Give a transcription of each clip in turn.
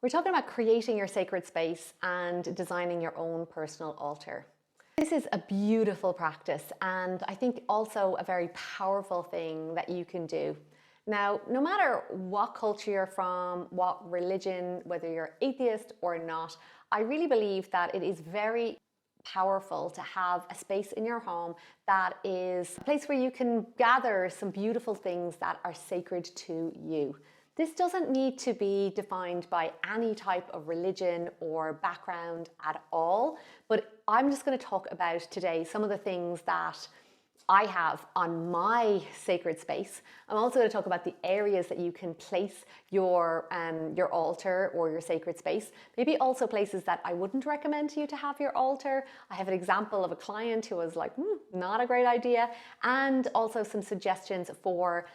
We're talking about creating your sacred space and designing your own personal altar. This is a beautiful practice, and I think also a very powerful thing that you can do. Now, no matter what culture you're from, what religion, whether you're atheist or not, I really believe that it is very powerful to have a space in your home that is a place where you can gather some beautiful things that are sacred to you. This doesn't need to be defined by any type of religion or background at all, but I'm just going to talk about today some of the things that I have on my sacred space. I'm also going to talk about the areas that you can place your altar or your sacred space. Maybe also places that I wouldn't recommend to you to have your altar. I have an example of a client who was like, not a great idea. And also some suggestions for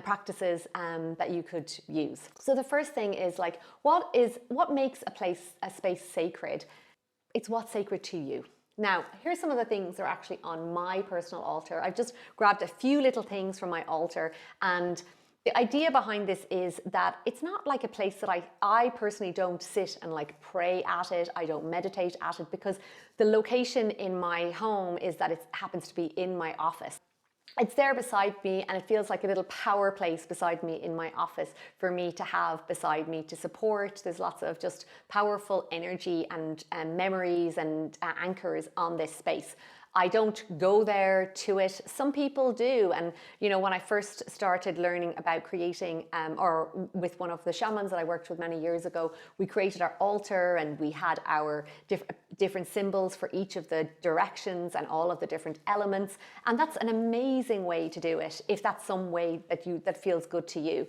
practices that you could use. So the first thing is like, what makes a space sacred? It's what's sacred to you. Now, here's some of the things that are actually on my personal altar. I've just grabbed a few little things from my altar, and the idea behind this is that it's not like a place that I personally don't sit and like pray at it. I don't meditate at it because the location in my home is that it happens to be in my office. It's there beside me, and it feels like a little power place beside me in my office for me to have beside me to support. There's lots of just powerful energy and memories and anchors on this space. I don't go there to it. Some people do. And, you know, when I first started learning about creating, or with one of the shamans that I worked with many years ago, we created our altar and we had our different symbols for each of the directions and all of the different elements. And that's an amazing way to do it, if that's some way that feels good to you.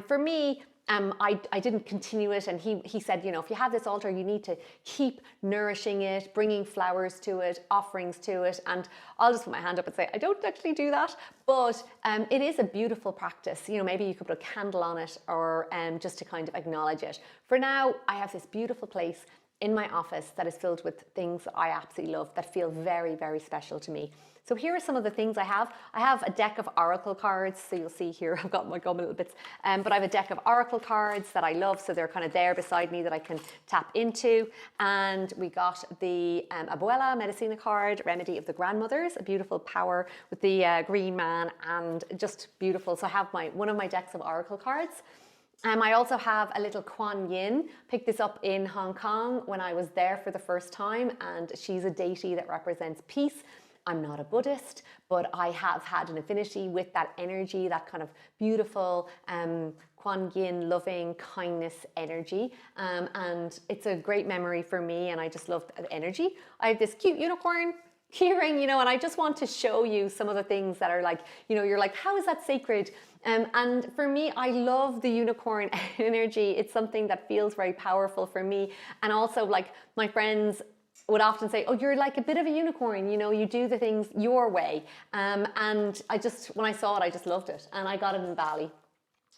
For me, I didn't continue it, and he said, you know, if you have this altar, you need to keep nourishing it, bringing flowers to it, offerings to it, and I'll just put my hand up and say, I don't actually do that, but it is a beautiful practice. You know, maybe you could put a candle on it, or just to kind of acknowledge it. For now, I have this beautiful place in my office that is filled with things that I absolutely love, that feel very, very special to me. So here are some of the things I have. I have a deck of oracle cards. So you'll see here, I've got my gum a little bits, but I have a deck of oracle cards that I love. So they're kind of there beside me that I can tap into. And we got the Abuela Medicina card, Remedy of the Grandmothers, a beautiful power with the green man, and just beautiful. So I have one of my decks of oracle cards. I also have a little Kuan Yin. Picked this up in Hong Kong when I was there for the first time, and she's a deity that represents peace. I'm not a Buddhist, but I have had an affinity with that energy, that kind of beautiful Kuan Yin, loving kindness energy. And it's a great memory for me, and I just love the energy. I have this cute unicorn keyring, you know, and I just want to show you some of the things that are like, you know, you're like, how is that sacred? And for me, I love the unicorn energy. It's something that feels very powerful for me. And also, like, my friends would often say, oh, you're like a bit of a unicorn, you know, you do the things your way. And when I saw it, I just loved it. And I got it in Bali.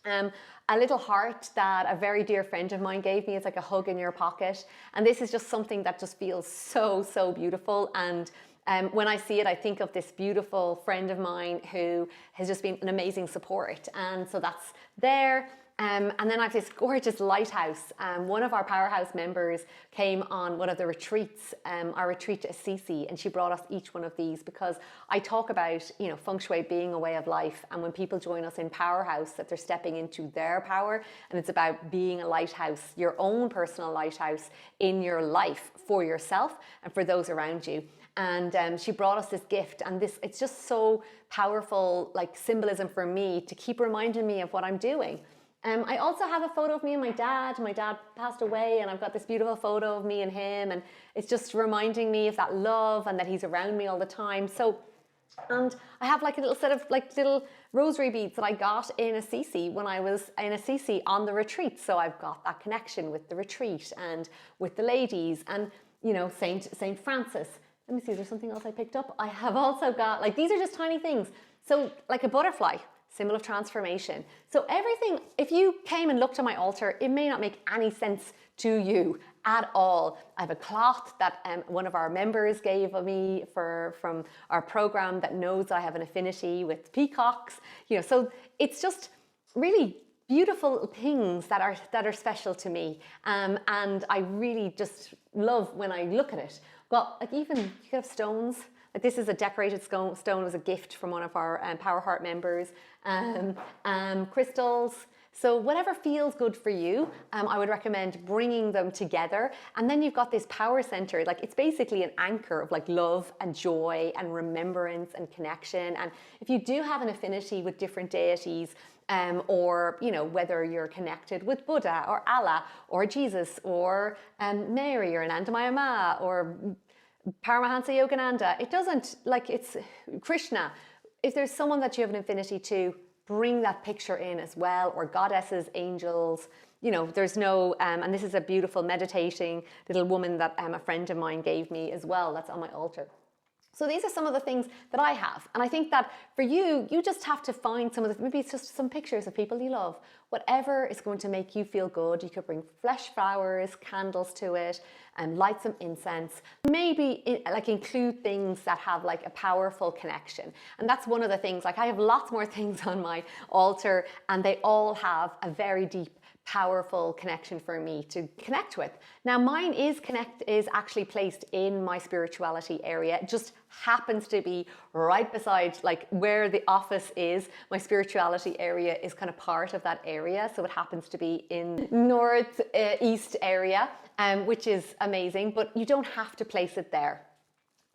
A little heart that a very dear friend of mine gave me. It's like a hug in your pocket. And this is just something that just feels so, so beautiful. And when I see it, I think of this beautiful friend of mine who has just been an amazing support. And so that's there. And then I have this gorgeous lighthouse. One of our Powerhouse members came on one of the retreats, our retreat to Assisi, and she brought us each one of these because I talk about, you know, feng shui being a way of life. And when people join us in Powerhouse, that they're stepping into their power, and it's about being a lighthouse, your own personal lighthouse in your life for yourself and for those around you. And she brought us this gift, and it's just so powerful, like symbolism for me to keep reminding me of what I'm doing. I also have a photo of me and my dad. My dad passed away, and I've got this beautiful photo of me and him, and it's just reminding me of that love and that he's around me all the time. So, and I have like a little set of like little rosary beads that I got in Assisi when I was in Assisi on the retreat. So I've got that connection with the retreat and with the ladies, and, you know, Saint Francis. Let me see, is there something else I picked up? I have also got, like, these are just tiny things. So like a butterfly, symbol of transformation. So everything, if you came and looked at my altar, it may not make any sense to you at all. I have a cloth that one of our members gave me from our program that knows I have an affinity with peacocks. You know, so it's just really beautiful things that are special to me, and I really just love when I look at it. But like, even you could have stones. Like, this is a decorated stone. It was a gift from one of our Power Heart members. Crystals. So whatever feels good for you, I would recommend bringing them together. And then you've got this power center. Like, it's basically an anchor of like love and joy and remembrance and connection. And if you do have an affinity with different deities, or, you know, whether you're connected with Buddha or Allah or Jesus or Mary or Ananda Maya Ma or Paramahansa Yogananda, it doesn't, like, it's Krishna. If there's someone that you have an affinity to, bring that picture in as well, or goddesses, angels. You know, there's no, and this is a beautiful meditating little woman that a friend of mine gave me as well, that's on my altar. So these are some of the things that I have. And I think that for you, you just have to find some of the, maybe it's just some pictures of people you love. Whatever is going to make you feel good. You could bring fresh flowers, candles to it, and light some incense. Maybe like include things that have like a powerful connection. And that's one of the things, like I have lots more things on my altar, and they all have a very deep, powerful connection for me to connect with. Now mine is actually placed in my spirituality area. It just happens to be right beside like where the office is. My spirituality area is kind of part of that area. So it happens to be in north east area, which is amazing, but you don't have to place it there.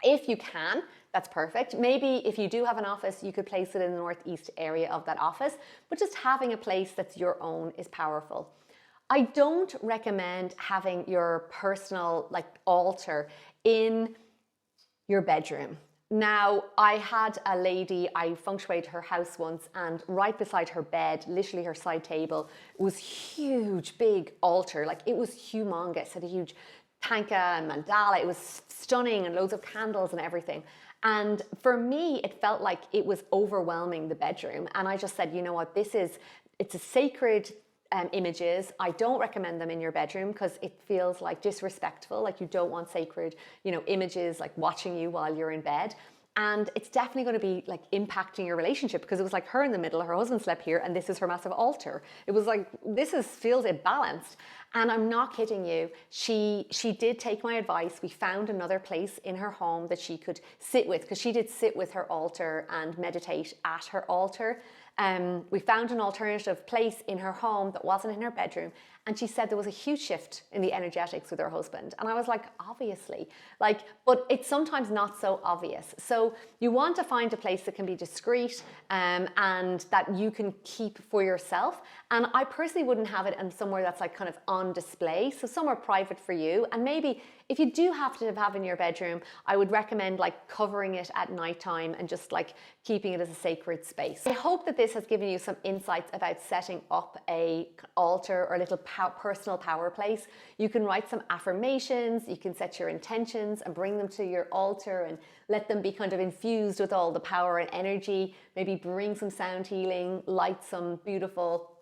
If you can, that's perfect. Maybe if you do have an office, you could place it in the northeast area of that office, but just having a place that's your own is powerful. I don't recommend having your personal like altar in your bedroom. Now, I had a lady, I feng shuied her house once, and right beside her bed, literally her side table, was huge, big altar. Like, it was humongous, had a huge tanka and mandala. It was stunning, and loads of candles and everything. And for me, it felt like it was overwhelming the bedroom. And I just said, you know what, it's a sacred images. I don't recommend them in your bedroom because it feels like disrespectful. Like, you don't want sacred, you know, images like watching you while you're in bed. And it's definitely going to be like impacting your relationship, because it was like her in the middle, her husband slept here, and this is her massive altar. It was like, feels imbalanced. And I'm not kidding you. She did take my advice. We found another place in her home that she could sit with, because she did sit with her altar and meditate at her altar. We found an alternative place in her home that wasn't in her bedroom, and she said there was a huge shift in the energetics with her husband. And I was like, obviously, like, but it's sometimes not so obvious. So you want to find a place that can be discreet, and that you can keep for yourself. And I personally wouldn't have it in somewhere that's like kind of on display, so somewhere private for you. And maybe if you do have to have in your bedroom, I would recommend like covering it at nighttime and just like keeping it as a sacred space. I hope that this has given you some insights about setting up a altar or a little personal power place. You can write some affirmations, you can set your intentions and bring them to your altar and let them be kind of infused with all the power and energy. Maybe bring some sound healing, light some beautiful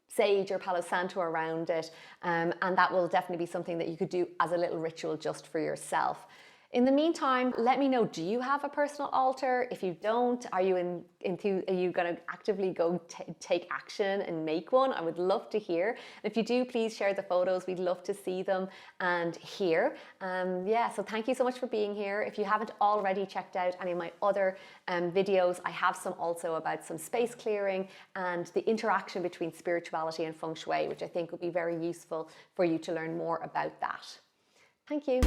sage or Palo Santo around it, and that will definitely be something that you could do as a little ritual just for yourself. In the meantime, let me know, do you have a personal altar? If you don't, are you going to actively go take action and make one? I would love to hear. And if you do, please share the photos. We'd love to see them and hear. Yeah, so thank you so much for being here. If you haven't already checked out any of my other videos, I have some also about some space clearing and the interaction between spirituality and feng shui, which I think would be very useful for you to learn more about that. Thank you.